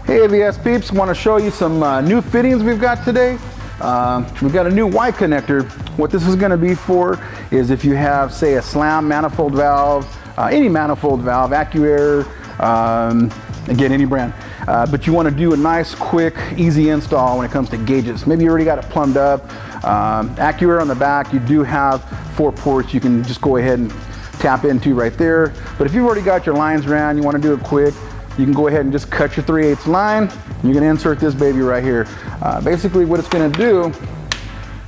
Hey AVS peeps, want to show you some new fittings we've got today. We've got a new Y connector. What this is going to be for is if you have, say, a slam manifold valve, any manifold valve, AccuAir, again, any brand, but you want to do a nice, quick, easy install when it comes to gauges. Maybe you already got it plumbed up. AccuAir on the back, you do have 4 ports you can just go ahead and tap into right there. But if you've already got your lines ran, you want to do it quick, you can go ahead and just cut your 3/8 line. You're going to insert this baby right here. Basically what it's going to do,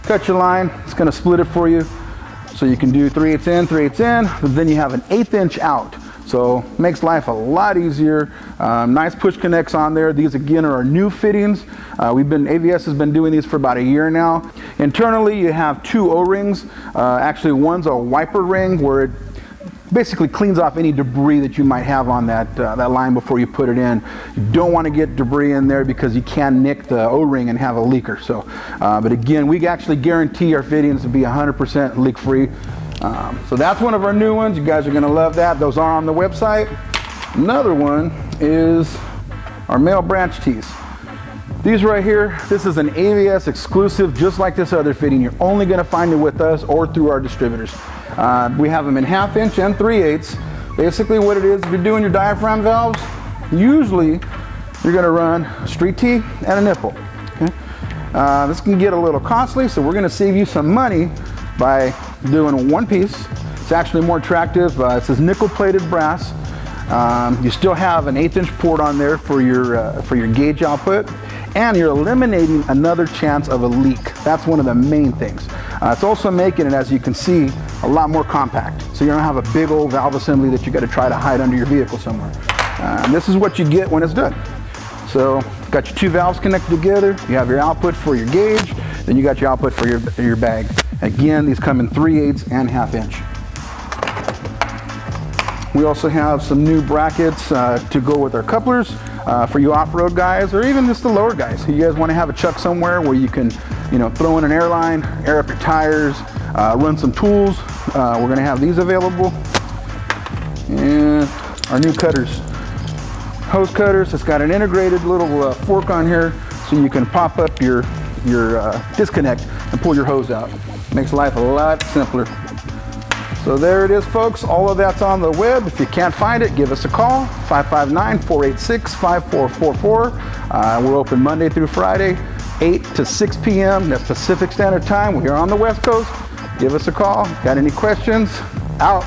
cut your line, it's going to split it for you. So you can do 3/8 in, 3/8 in, but then you have an 1/8 inch out. So makes life a lot easier. Nice push connects on there. These again are our new fittings. AVS has been doing these for about a year now. Internally you have 2 O-rings. Actually one's a wiper ring where it basically cleans off any debris that you might have on that line before you put it in. You don't want to get debris in there because you can nick the O-ring and have a leaker. So, but again, we actually guarantee our fittings to be 100% leak free. So that's one of our new ones. You guys are going to love that. Those are on the website. Another one is our male branch tees. These right here, this is an AVS exclusive, just like this other fitting. You're only going to find it with us or through our distributors. We have them in 1/2 inch and 3/8. Basically what it is, if you're doing your diaphragm valves, usually you're going to run a street tee and a nipple. Okay? This can get a little costly, so we're going to save you some money by doing one piece. It's actually more attractive. It says nickel plated brass. You still have an 1/8 inch port on there for your gauge output, and you're eliminating another chance of a leak. That's one of the main things. It's also making it, as you can see, a lot more compact. So you don't have a big old valve assembly that you got to try to hide under your vehicle somewhere. And this is what you get when it's done. So got your 2 valves connected together. You have your output for your gauge, then you got your output for your bag. Again, these come in 3/8 and 1/2 inch. We also have some new brackets to go with our couplers for you off-road guys, or even just the lower guys. You guys want to have a chuck somewhere where you can, throw in an airline, air up your tires, run some tools. We're going to have these available. And our new cutters, hose cutters. It's got an integrated little fork on here, so you can pop up your disconnect and pull your hose out. Makes life a lot simpler. So there it is, folks. All of that's on the web. If you can't find it, give us a call, 559-486-5444. We're open Monday through Friday, 8 to 6 p.m. That's Pacific Standard Time. We're on the West Coast. Give us a call. Got any questions? Out.